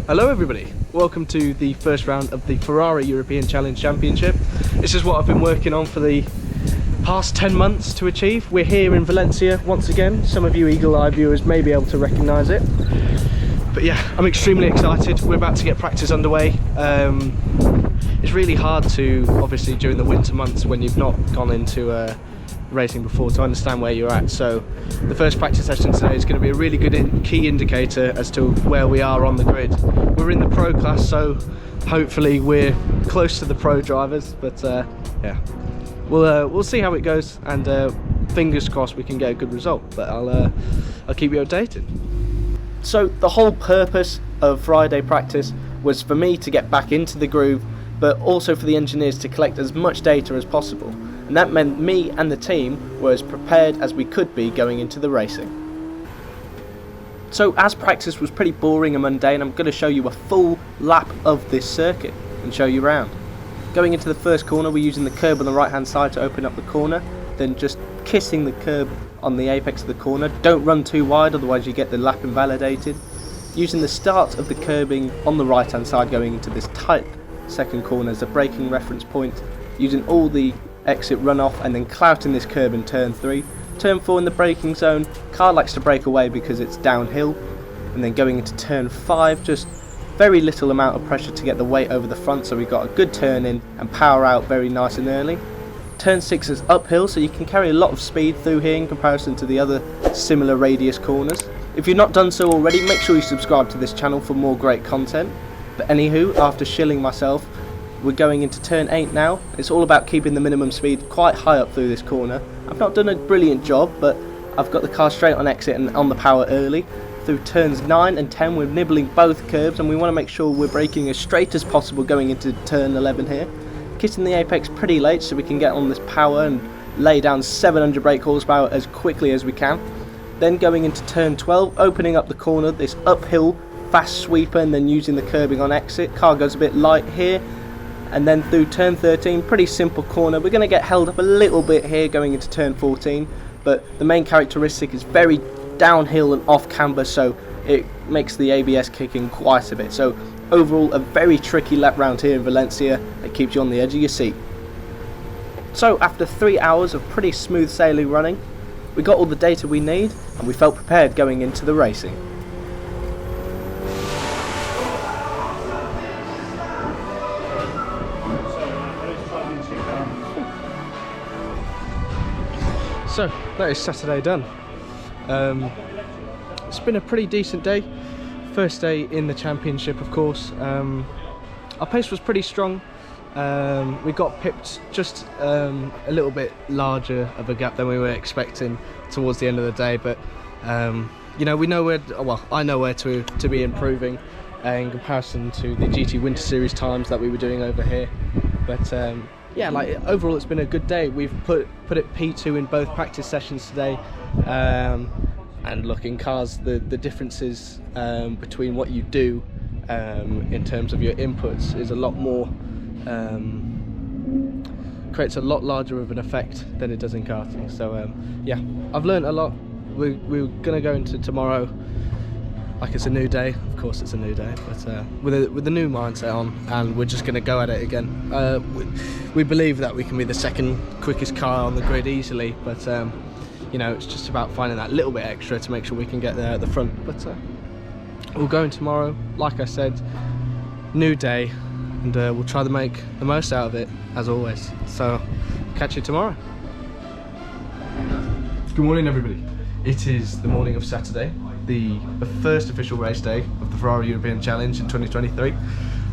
Hello everybody, welcome to the first round of the Ferrari European Challenge Championship. This is what I've been working on for the past 10 months to achieve. We're here in Valencia once again. Some of you eagle-eyed viewers may be able to recognise it. But yeah, I'm extremely excited. We're about to get practice underway. It's really hard to, obviously during the winter months when you've not gone into racing before, to understand where you're at. So the first practice session today is going to be a really good key indicator as to where we are on the grid. We're in the pro class, so hopefully we're close to the pro drivers, but yeah, we'll see how it goes, and fingers crossed we can get a good result, but I'll keep you updated. So the whole purpose of Friday practice was for me to get back into the groove, but also for the engineers to collect as much data as possible. And that meant me and the team were as prepared as we could be going into the racing. So as practice was pretty boring and mundane, I'm going to show you a full lap of this circuit and show you around. Going into the first corner, we're using the curb on the right hand side to open up the corner, then just kissing the curb on the apex of the corner. Don't run too wide, otherwise you get the lap invalidated. Using the start of the curbing on the right hand side going into this tight second corner as a braking reference point, using all the exit runoff and then clouting this curb in turn 3. Turn 4 in the braking zone, car likes to break away because it's downhill, and then going into turn 5, just very little amount of pressure to get the weight over the front, so we've got a good turn in and power out very nice and early. Turn 6 is uphill, so you can carry a lot of speed through here in comparison to the other similar radius corners. If you've not done so already, make sure you subscribe to this channel for more great content. But anywho, after shilling myself, we're going into turn 8 now. It's all about keeping the minimum speed quite high up through this corner. I've not done a brilliant job, but I've got the car straight on exit and on the power early. Through turns 9 and 10 we're nibbling both curbs, and we want to make sure we're braking as straight as possible going into turn 11 here. Kissing the apex pretty late so we can get on this power and lay down 700 brake horsepower as quickly as we can. Then going into turn 12, opening up the corner, this uphill fast sweeper, and then using the curbing on exit. Car goes a bit light here. And then through turn 13, pretty simple corner. We're going to get held up a little bit here going into turn 14, but the main characteristic is very downhill and off camber, so it makes the ABS kick in quite a bit. So overall, a very tricky lap round here in Valencia that keeps you on the edge of your seat. So after 3 hours of pretty smooth sailing running, we got all the data we need and we felt prepared going into the racing. So that is Saturday done. It's been a pretty decent day. First day in the championship, of course. Our pace was pretty strong. We got pipped just a little bit larger of a gap than we were expecting towards the end of the day, but you know, we know where, well, I know where to be improving in comparison to the GT Winter Series times that we were doing over here. But yeah, like overall it's been a good day. We've put it P2 in both practice sessions today, and look, in cars the differences between what you do in terms of your inputs is a lot more, creates a lot larger of an effect than it does in karting. So yeah, I've learned a lot. We're gonna go into tomorrow like it's a new day. Of course it's a new day, but with a new mindset on, and we're just going to go at it again. We believe that we can be the second quickest car on the grid easily, but you know, it's just about finding that little bit extra to make sure we can get there at the front. But we'll go in tomorrow, like I said, new day, and we'll try to make the most out of it as always. So catch you tomorrow. Good morning everybody. It is the morning of Saturday, the first official race day of the Ferrari European Challenge in 2023.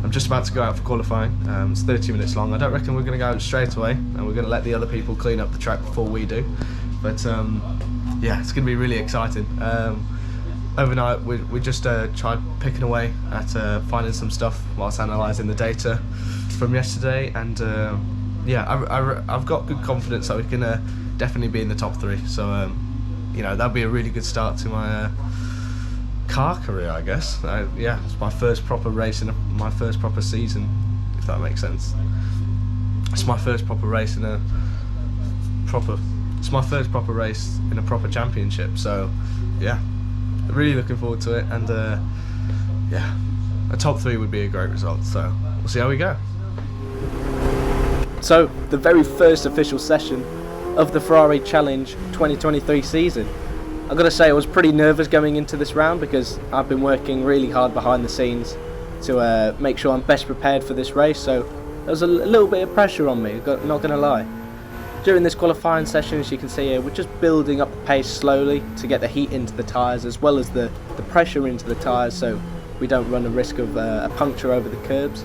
I'm just about to go out for qualifying. It's 30 minutes long. I don't reckon we're going to go out straight away, and we're going to let the other people clean up the track before we do. But yeah, it's going to be really exciting. Overnight we just tried picking away at finding some stuff whilst analysing the data from yesterday, and yeah, I've got good confidence that we can definitely be in the top 3. So you know, that'd be a really good start to my car career, I guess. Yeah, it's my first proper race in my first proper season, if that makes sense. It's my first proper race in a proper. It's my first proper race in a proper championship. So, yeah, really looking forward to it. And yeah, a top 3 would be a great result. So we'll see how we go. So the very first official session of the Ferrari Challenge 2023 season. I've got to say I was pretty nervous going into this round because I've been working really hard behind the scenes to make sure I'm best prepared for this race, so there was a little bit of pressure on me, not going to lie. During this qualifying session, as you can see here, we're just building up the pace slowly to get the heat into the tyres as well as the pressure into the tyres, so we don't run the risk of a puncture over the curbs.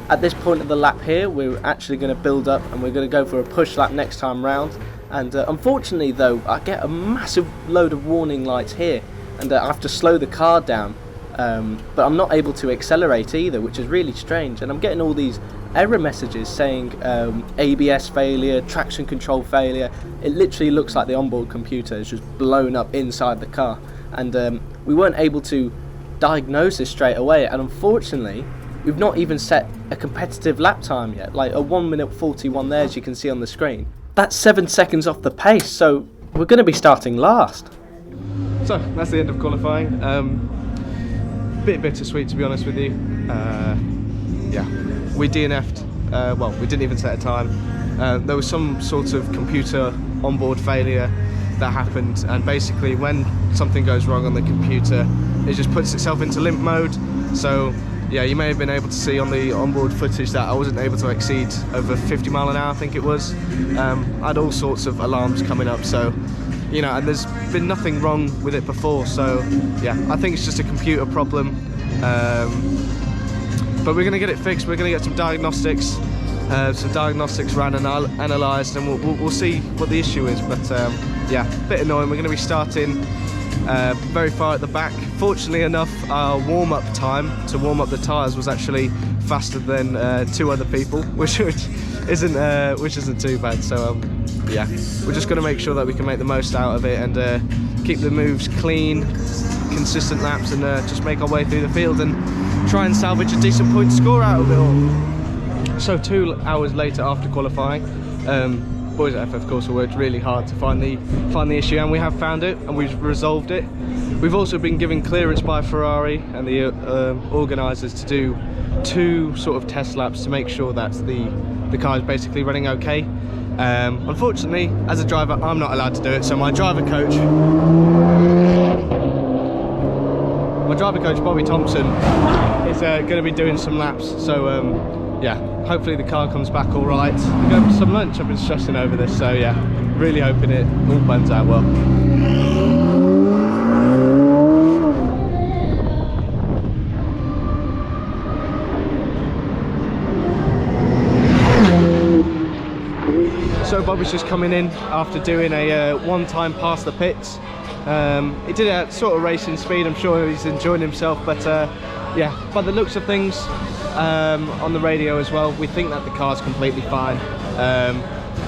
At this point of the lap here, we're actually going to build up and we're going to go for a push lap next time round. And unfortunately though, I get a massive load of warning lights here and I have to slow the car down, but I'm not able to accelerate either, which is really strange. And I'm getting all these error messages saying ABS failure, traction control failure. It literally looks like the onboard computer is just blown up inside the car, and we weren't able to diagnose this straight away. And unfortunately, we've not even set a competitive lap time yet, like a 1:41 there, as you can see on the screen. That's 7 seconds off the pace, so we're going to be starting last. So that's the end of qualifying. Bit bittersweet, to be honest with you. Yeah, we DNF'd. Well, we didn't even set a time. There was some sort of computer onboard failure that happened, and basically when something goes wrong on the computer, it just puts itself into limp mode. So yeah, you may have been able to see on the onboard footage that I wasn't able to exceed over 50 mile an hour, I think it was. I had all sorts of alarms coming up, so you know, and there's been nothing wrong with it before, so yeah, I think it's just a computer problem. But we're going to get it fixed. We're going to get some diagnostics ran and analysed, and we'll see what the issue is. But yeah, a bit annoying. We're going to be starting very far at the back. Fortunately enough, our warm-up time to warm up the tyres was actually faster than 2 other people, which isn't too bad. So yeah, we're just going to make sure that we can make the most out of it and keep the moves clean, consistent laps, and just make our way through the field and try and salvage a decent point score out of it all. So 2 hours later after qualifying, boys at FF Corse worked really hard to find the issue, and we have found it and we've resolved it. We've also been given clearance by Ferrari and the organisers to do 2 sort of test laps to make sure that the car is basically running okay. Unfortunately, as a driver, I'm not allowed to do it, so my driver coach Bobby Thompson is going to be doing some laps. So yeah, hopefully the car comes back all right. We're going for some lunch. I've been stressing over this, so yeah, really hoping it all pans out well. So Bobby's just coming in after doing a one-time past the pits. He did it at sort of racing speed. I'm sure he's enjoying himself, but yeah, by the looks of things on the radio as well, we think that the car's completely fine.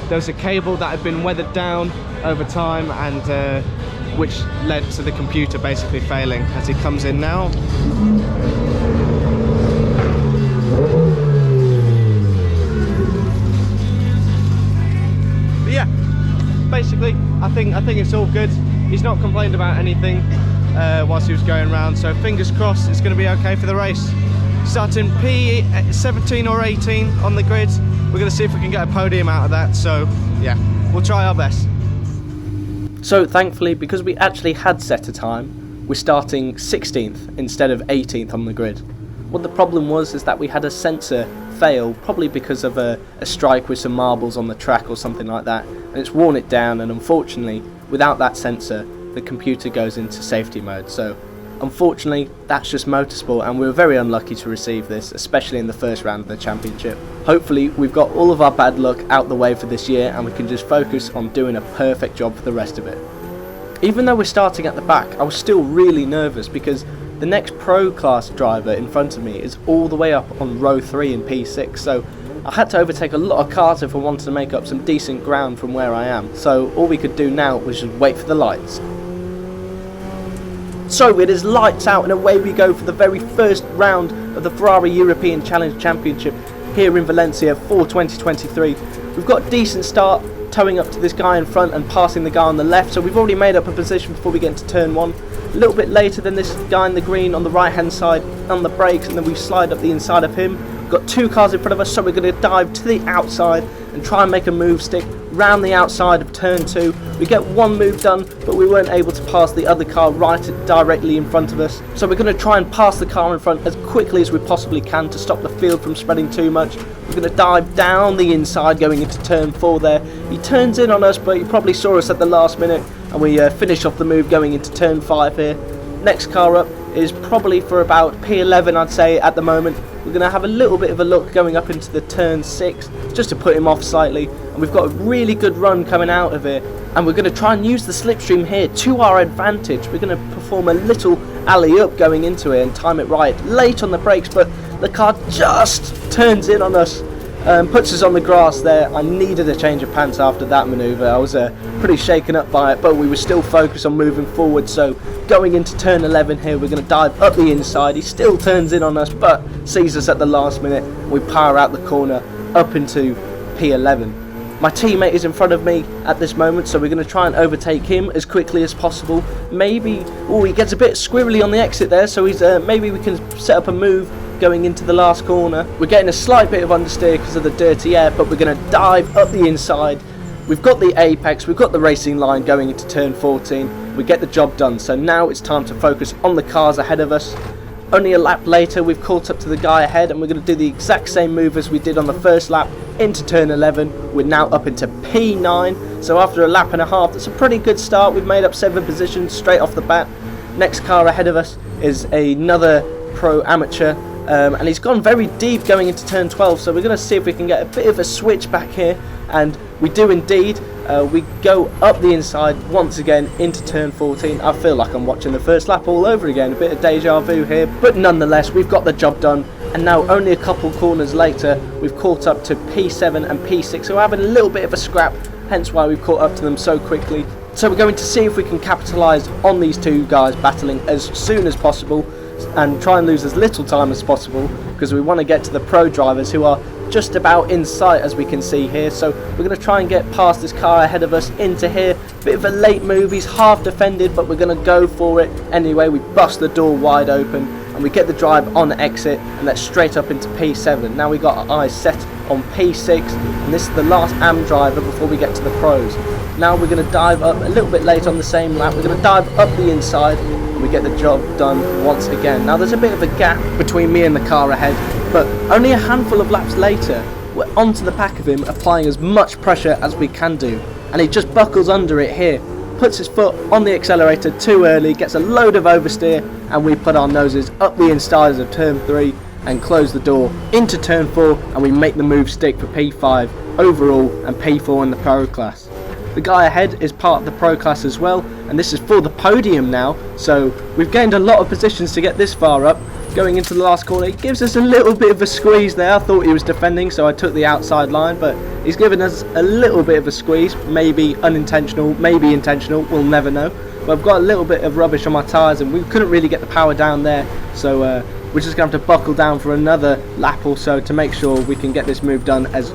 There was a cable that had been weathered down over time, and which led to the computer basically failing. As he comes in now, but yeah, basically I think it's all good. He's not complained about anything whilst he was going around, so fingers crossed it's going to be okay for the race. Starting P17 or 18 on the grid. We're going to see if we can get a podium out of that, so yeah, we'll try our best. So thankfully, because we actually had set a time, we're starting 16th instead of 18th on the grid. What the problem was is that we had a sensor fail, probably because of a strike with some marbles on the track or something like that, and it's worn it down, and unfortunately without that sensor the computer goes into safety mode. So unfortunately that's just motorsport, and we were very unlucky to receive this, especially in the first round of the championship. Hopefully we've got all of our bad luck out the way for this year and we can just focus on doing a perfect job for the rest of it. Even though we're starting at the back, I was still really nervous because the next pro class driver in front of me is all the way up on row 3 in P6, so I had to overtake a lot of cars if I wanted to make up some decent ground from where I am. So all we could do now was just wait for the lights. So it is lights out and away we go for the very first round of the Ferrari European Challenge Championship here in Valencia for 2023. We've got a decent start, towing up to this guy in front and passing the guy on the left, so we've already made up a position before we get into turn 1. A little bit later than this guy in the green on the right hand side on the brakes, and then we slide up the inside of him. We've got 2 cars in front of us, so we're going to dive to the outside and try and make a move stick round the outside of turn 2. We get 1 move done, but we weren't able to pass the other car right directly in front of us, so we're going to try and pass the car in front as quickly as we possibly can to stop the field from spreading too much. We're going to dive down the inside going into turn 4 there. He turns in on us, but he probably saw us at the last minute, and we finish off the move going into turn 5 here. Next car up is probably for about P11, I'd say, at the moment. We're going to have a little bit of a look going up into the turn 6 just to put him off slightly, and we've got a really good run coming out of it, and we're going to try and use the slipstream here to our advantage. We're going to perform a little alley-up going into it and time it right late on the brakes, but the car just turns in on us, puts us on the grass there. I needed a change of pants after that manoeuvre. I was pretty shaken up by it, but we were still focused on moving forward. So going into turn 11 here, we're going to dive up the inside. He still turns in on us, but sees us at the last minute. We power out the corner up into P11. My teammate is in front of me at this moment, so we're going to try and overtake him as quickly as possible. Maybe, oh, he gets a bit squirrely on the exit there, so he's maybe we can set up a move going into the last corner. We're getting a slight bit of understeer because of the dirty air, but we're going to dive up the inside. We've got the apex, we've got the racing line going into turn 14. We get the job done, so now it's time to focus on the cars ahead of us. Only a lap later, we've caught up to the guy ahead, and we're going to do the exact same move as we did on the first lap into turn 11. We're now up into P9, so after a lap and a half, that's a pretty good start. We've made up 7 positions straight off the bat. Next car ahead of us is another pro amateur, and he's gone very deep going into turn 12, so we're going to see if we can get a bit of a switch back here, and we do indeed. We go up the inside once again into turn 14. I feel like I'm watching the first lap all over again, a bit of deja vu here, but nonetheless we've got the job done, and now only a couple corners later we've caught up to P7 and P6, so we're having a little bit of a scrap, hence why we've caught up to them so quickly. So we're going to see if we can capitalise on these 2 guys battling as soon as possible and try and lose as little time as possible, because we want to get to the pro drivers who are just about in sight, as we can see here. So we're going to try and get past this car ahead of us into here. Bit of a late move, he's half defended, but we're going to go for it anyway. We bust the door wide open and we get the drive on exit, and that's straight up into P7. Now we got our eyes set on P6, and this is the last AM driver before we get to the pros. Now we're going to dive up a little bit late on the same lap. We're going to dive up the inside, and we get the job done once again. Now there's a bit of a gap between me and the car ahead, but only a handful of laps later we're onto the back of him, applying as much pressure as we can do, and he just buckles under it here, puts his foot on the accelerator too early, gets a load of oversteer, and we put our noses up the insides of turn 3 and close the door into turn 4, and we make the move stick for P5 overall and P4 in the pro class. The guy ahead is part of the pro class as well, and this is for the podium now, so we've gained a lot of positions to get this far up. Going into the last corner, he gives us a little bit of a squeeze there. I thought he was defending, so I took the outside line, but he's given us a little bit of a squeeze, maybe unintentional, maybe intentional, we'll never know. But I've got a little bit of rubbish on my tyres, and we couldn't really get the power down there, so we're just going to have to buckle down for another lap or so to make sure we can get this move done as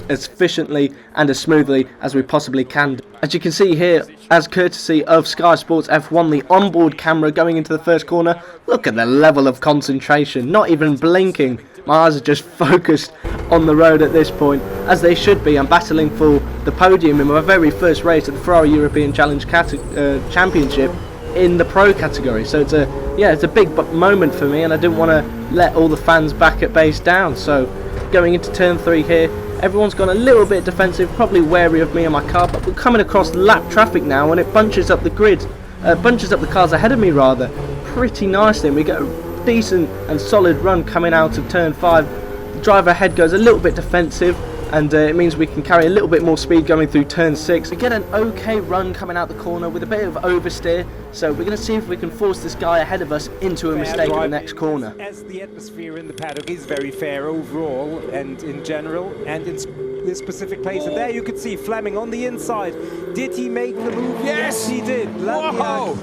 efficiently and as smoothly as we possibly can. As you can see here, as courtesy of Skysports F1, the onboard camera going into the first corner, look at the level of concentration, not even blinking. My eyes are just focused on the road at this point, as they should be. I'm battling for the podium in my very first race at the Ferrari European Challenge Championship in the pro category, so it's a big moment for me, and I didn't want to let all the fans back at base down. So going into turn 3 here, everyone's gone a little bit defensive, probably wary of me and my car, but we're coming across lap traffic now, and it bunches up the grid, bunches up the cars ahead of me rather, pretty nicely, and we get a decent and solid run coming out of turn 5. The driver ahead goes a little bit defensive, and it means we can carry a little bit more speed going through turn 6. We get an okay run coming out the corner with a bit of oversteer, so we're going to see if we can force this guy ahead of us into a mistake in the next corner. As the atmosphere in the paddock is very fair overall and in general, and in this specific place, and there you can see Fleming on the inside. Did he make the move? Yes, he did. Whoa!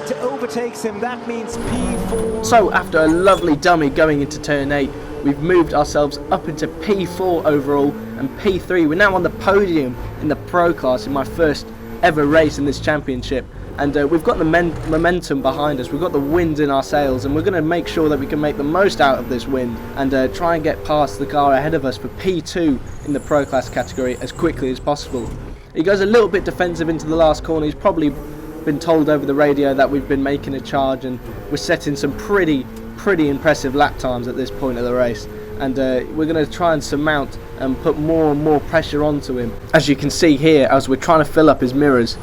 To overtakes him, that means P4. So after a lovely dummy going into turn 8, we've moved ourselves up into P4 overall, and P3. We're now on the podium in the Pro class in my first ever race in this championship, and we've got the momentum behind us, we've got the wind in our sails, and we're going to make sure that we can make the most out of this wind and try and get past the car ahead of us for P2 in the Pro class category as quickly as possible. He goes a little bit defensive into the last corner. He's probably been told over the radio that we've been making a charge, and we're setting some pretty impressive lap times at this point of the race, and we're going to try and surmount and put more and more pressure onto him, as you can see here as we're trying to fill up his mirrors.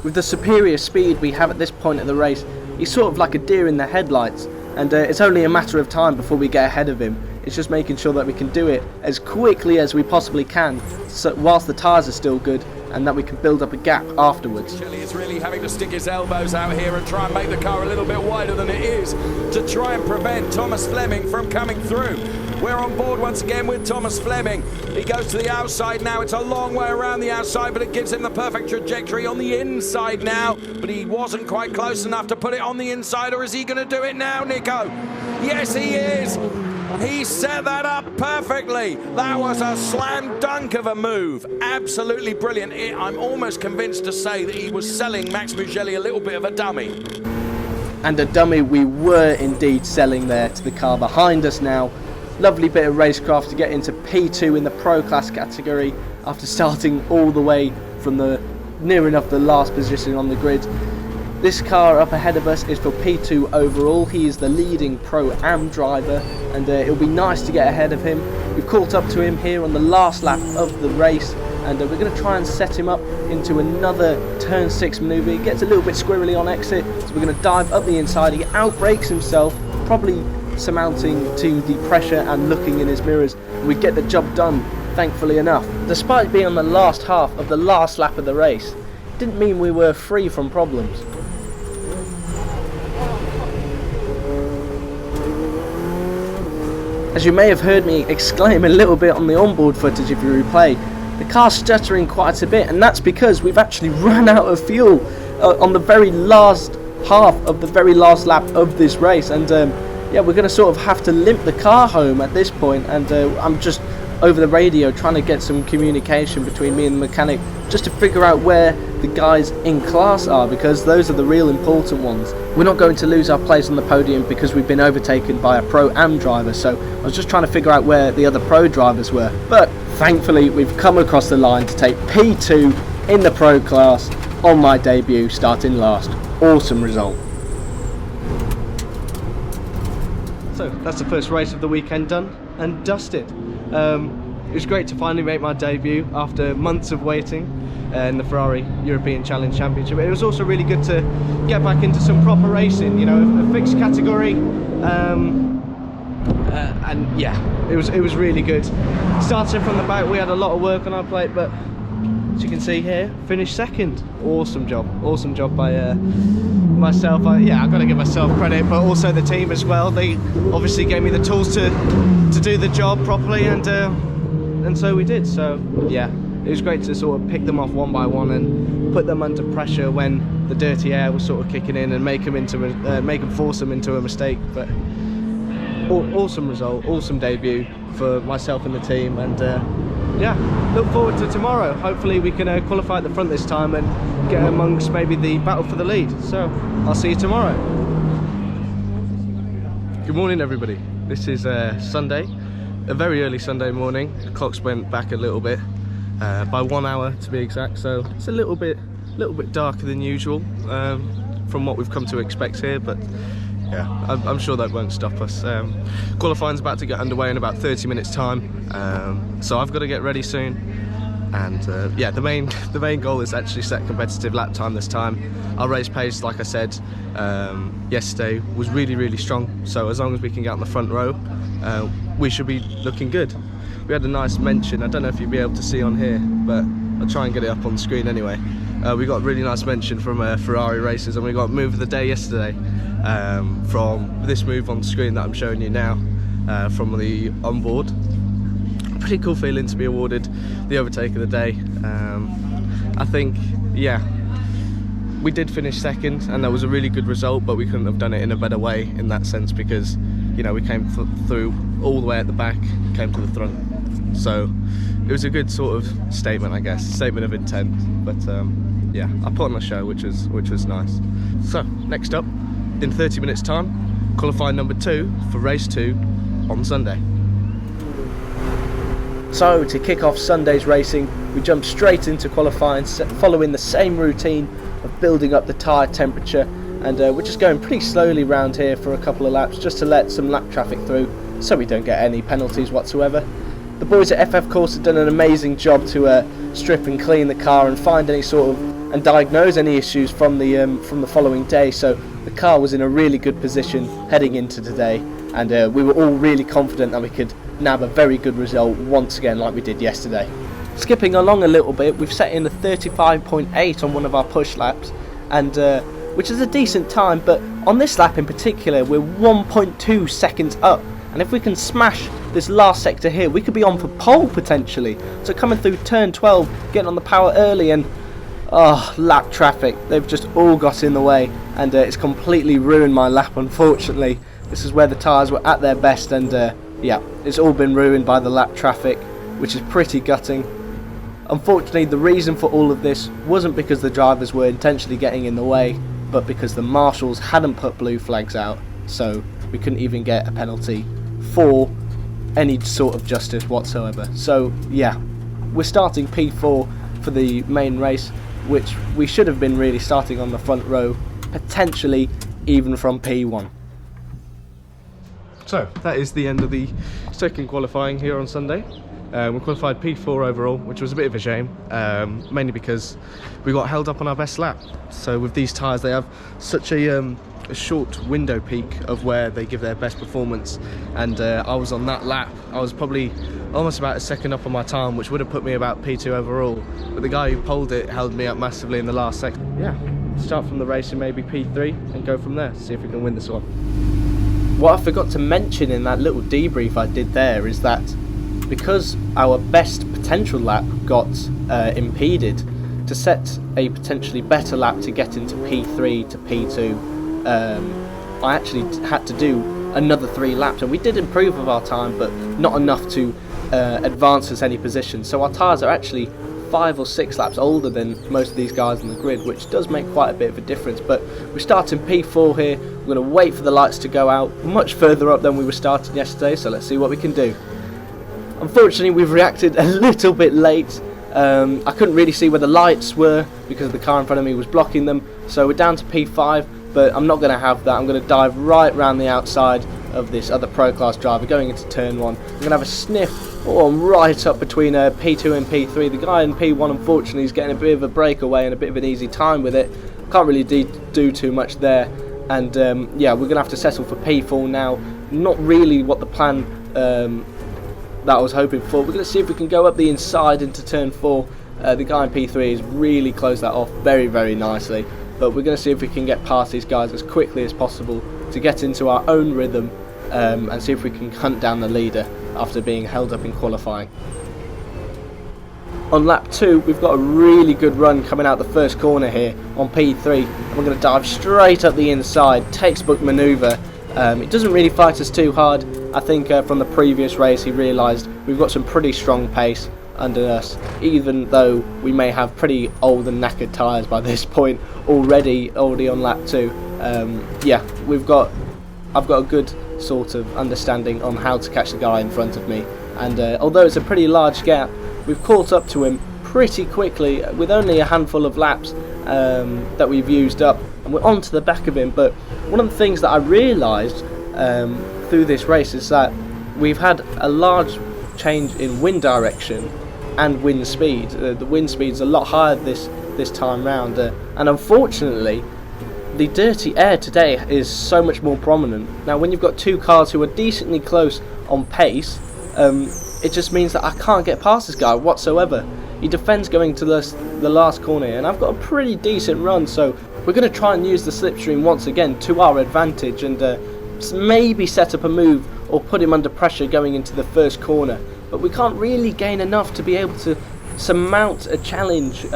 With the superior speed we have at this point of the race, he's sort of like a deer in the headlights, and it's only a matter of time before we get ahead of him. It's just making sure that we can do it as quickly as we possibly can, so whilst the tyres are still good, and that we can build up a gap afterwards. Chile is really having to stick his elbows out here and try and make the car a little bit wider than it is to try and prevent Thomas Fleming from coming through. We're on board once again with Thomas Fleming. He goes to the outside now. It's a long way around the outside, but it gives him the perfect trajectory on the inside now. But he wasn't quite close enough to put it on the inside, or is he going to do it now, Nico? Yes, he is. He set that up perfectly. That was a slam dunk of a move. Absolutely brilliant. I'm almost convinced to say that he was selling Max Mugelli a little bit of a dummy. And a dummy we were indeed selling there to the car behind us now. Lovely bit of racecraft to get into P2 in the Pro class category after starting all the way from the near enough the last position on the grid. This car up ahead of us is for P2 overall. He is the leading Pro-Am driver, and it'll be nice to get ahead of him. We've caught up to him here on the last lap of the race, and we're going to try and set him up into another turn 6 manoeuvre. He gets a little bit squirrely on exit, so we're going to dive up the inside. He outbrakes himself, probably surmounting to the pressure and looking in his mirrors. We get the job done, thankfully enough. Despite being on the last half of the last lap of the race, it didn't mean we were free from problems. As you may have heard me exclaim a little bit on the onboard footage if you replay, the car's stuttering quite a bit, and that's because we've actually run out of fuel on the very last half of the very last lap of this race, and yeah, we're going to sort of have to limp the car home at this point, and I'm just over the radio trying to get some communication between me and the mechanic just to figure out where the guys in class are, because those are the real important ones. We're not going to lose our place on the podium because we've been overtaken by a Pro-Am driver, so I was just trying to figure out where the other Pro drivers were. But thankfully we've come across the line to take P2 in the Pro class on my debut, starting last. Awesome result. So that's the first race of the weekend done and dusted. It was great to finally make my debut after months of waiting in the Ferrari European Challenge Championship. It was also really good to get back into some proper racing, you know, a fixed category, and yeah, it was really good. Starting from the back, we had a lot of work on our plate, but as you can see here, finished second. Awesome job by myself. Yeah, I've got to give myself credit, but also the team as well. They obviously gave me the tools to do the job properly, and so we did. So yeah, it was great to sort of pick them off one by one and put them under pressure when the dirty air was sort of kicking in, and make them force them into a mistake. But awesome result, awesome debut for myself and the team, and yeah, look forward to tomorrow. Hopefully we can qualify at the front this time and get amongst maybe the battle for the lead. So I'll see you tomorrow. Good morning everybody. This is Sunday, a very early Sunday morning. The clocks went back a little bit, by 1 hour to be exact, so it's a little bit darker than usual from what we've come to expect here, but yeah, I'm sure that won't stop us. Qualifying's about to get underway in about 30 minutes time, so I've got to get ready soon, and yeah, the main goal is actually set competitive lap time this time. Our race pace, like I said yesterday, was really strong, so as long as we can get on the front row, we should be looking good. We had a nice mention, I don't know if you'll be able to see on here, but I'll try and get it up on the screen anyway. We got a really nice mention from Ferrari races, and we got move of the day yesterday from this move on the screen that I'm showing you now, from the onboard. Pretty cool feeling to be awarded the overtake of the day. I think, yeah, we did finish second, and that was a really good result, but we couldn't have done it in a better way in that sense, because, you know, we came through all the way at the back, came to the front. So it was a good sort of statement, I guess, statement of intent. But yeah, I put on a show, which was nice. So next up, in 30 minutes time, qualifying number 2 for race 2 on Sunday. So to kick off Sunday's racing, we jump straight into qualifying, following the same routine of building up the tyre temperature, and we're just going pretty slowly around here for a couple of laps just to let some lap traffic through so we don't get any penalties whatsoever. The boys at FF Corse have done an amazing job to strip and clean the car and find any sort of, and diagnose any issues from the following day, so the car was in a really good position heading into today, and we were all really confident that we could nab a very good result once again like we did yesterday. Skipping along a little bit, we've set in a 35.8 on one of our push laps, and which is a decent time, but on this lap in particular we're 1.2 seconds up, and if we can smash this last sector here we could be on for pole potentially. So coming through turn 12, getting on the power early, and lap traffic, they've just all got in the way, and it's completely ruined my lap unfortunately. This is where the tyres were at their best, and yeah, it's all been ruined by the lap traffic, which is pretty gutting. Unfortunately, the reason for all of this wasn't because the drivers were intentionally getting in the way, but because the marshals hadn't put blue flags out, so we couldn't even get a penalty for any sort of justice whatsoever. So yeah, we're starting P4 for the main race, which we should have been really starting on the front row, potentially even from P1. So that is the end of the second qualifying here on Sunday. We qualified P4 overall, which was a bit of a shame, mainly because we got held up on our best lap. So with these tyres, they have such a short window peak of where they give their best performance, and I was on that lap. I was probably almost about a second up on my time, which would have put me about P2 overall, but the guy who pulled it held me up massively in the last second. Yeah, start from the race in maybe P3 and go from there, see if we can win this one. What I forgot to mention in that little debrief I did there is that because our best potential lap got impeded, to set a potentially better lap to get into P3 to P2, I actually had to do another 3 laps, and we did improve of our time, but not enough to advance us any position. So our tyres are actually 5 or 6 laps older than most of these guys on the grid, which does make quite a bit of a difference. But we're starting P4 here. We're going to wait for the lights to go out, much further up than we were starting yesterday, so let's see what we can do. Unfortunately, we've reacted a little bit late. I couldn't really see where the lights were because the car in front of me was blocking them, so we're down to P5, but I'm not going to have that. I'm going to dive right round the outside of this other Pro Class driver going into turn 1. I'm going to have a sniff right up between P2 and P3. The guy in P1 unfortunately is getting a bit of a breakaway and a bit of an easy time with it. Can't really do too much there, and yeah, we're going to have to settle for P4 now. Not really what the plan that I was hoping for. We're going to see if we can go up the inside into turn 4. The guy in P3 has really closed that off very, very nicely, but we're going to see if we can get past these guys as quickly as possible to get into our own rhythm, and see if we can hunt down the leader after being held up in qualifying. On lap 2, we've got a really good run coming out the first corner here on P3, and we're going to dive straight up the inside, textbook manoeuvre. It doesn't really fight us too hard. I think from the previous race he realised we've got some pretty strong pace under us, even though we may have pretty old and knackered tyres by this point already on lap 2. Yeah, I've got a good sort of understanding on how to catch the guy in front of me, and although it's a pretty large gap, we've caught up to him pretty quickly with only a handful of laps that we've used up, and we're onto the back of him. But one of the things that I realised through this race is that we've had a large change in wind direction and wind speed. The wind speed's a lot higher this time round, and unfortunately the dirty air today is so much more prominent. Now when you've got 2 cars who are decently close on pace, it just means that I can't get past this guy whatsoever. He defends going to the last corner here, and I've got a pretty decent run, so we're going to try and use the slipstream once again to our advantage, and maybe set up a move or put him under pressure going into the first corner. But we can't really gain enough to be able to surmount a challenge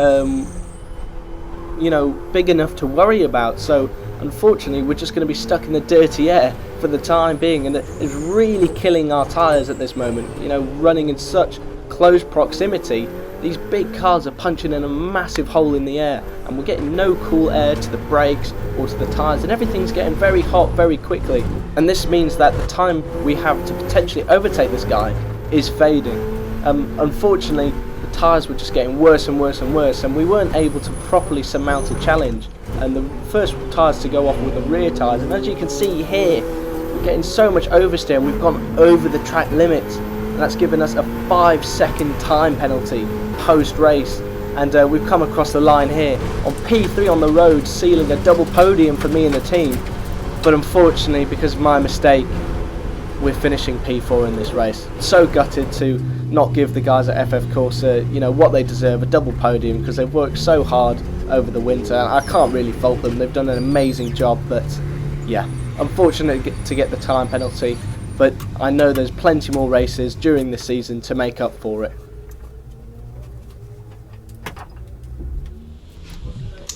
you know, big enough to worry about. So unfortunately we're just going to be stuck in the dirty air for the time being, and it's really killing our tyres at this moment. You know, running in such close proximity, these big cars are punching in a massive hole in the air, and we're getting no cool air to the brakes or to the tyres, and everything's getting very hot very quickly. And this means that the time we have to potentially overtake this guy is fading. Unfortunately, the tyres were just getting worse and worse and worse, and we weren't able to properly surmount a challenge. And the first tyres to go off were the rear tyres, and as you can see here, we're getting so much oversteer, and we've gone over the track limits, and that's given us a 5-second time penalty post-race. And we've come across the line here on P3 on the road, sealing a double podium for me and the team. But unfortunately, because of my mistake, we're finishing P4 in this race. So gutted to not give the guys at FF Corse, you know, what they deserve, a double podium, because they've worked so hard over the winter. I can't really fault them, they've done an amazing job, but yeah, unfortunate to get the time penalty, but I know there's plenty more races during the season to make up for it.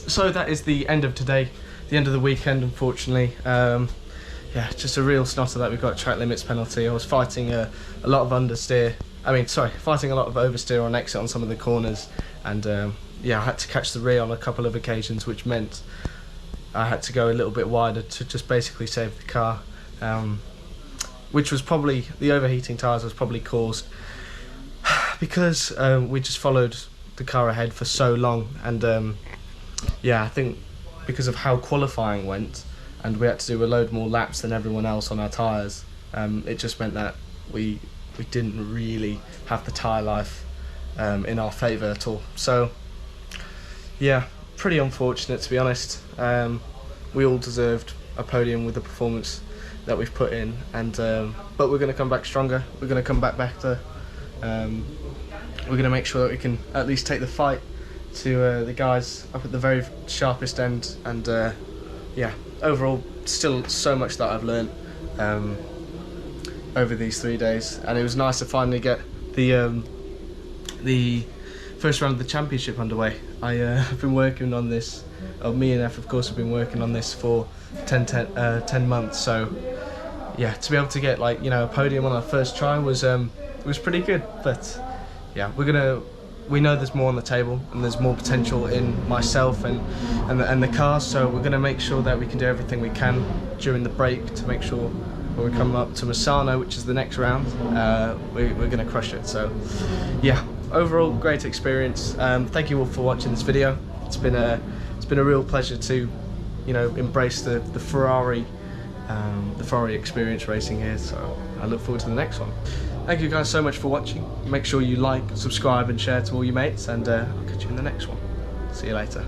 So that is the end of today, the end of the weekend, unfortunately. Yeah, just a real snotter that we got track limits penalty. I was fighting a lot of understeer. Fighting a lot of oversteer on exit on some of the corners, and yeah, I had to catch the rear on a couple of occasions, which meant I had to go a little bit wider to just basically save the car. Which was probably, the overheating tyres was probably caused because we just followed the car ahead for so long, and yeah, I think because of how qualifying went, and we had to do a load more laps than everyone else on our tyres, it just meant that we didn't really have the tyre life in our favour at all. So yeah, pretty unfortunate, to be honest. We all deserved a podium with the performance that we've put in, and but we're going to come back stronger. We're going to come back better. We're going to make sure that we can at least take the fight to the guys up at the very sharpest end, and yeah, overall still so much that I've learned over these 3 days, and it was nice to finally get the first round of the championship underway. I've been working on this, me and FF Corse have been working on this for 10 months, so yeah, to be able to get, like, you know, a podium on our first try was pretty good. But yeah, we know there's more on the table, and there's more potential in myself and the car, so we're going to make sure that we can do everything we can during the break to make sure when we come up to Misano, which is the next round, we're going to crush it. So yeah, overall great experience. Thank you all for watching this video. It's been a real pleasure to, you know, embrace the Ferrari experience racing here, so I look forward to the next one. Thank you guys so much for watching. Make sure you like, subscribe and share to all your mates, and I'll catch you in the next one. See you later.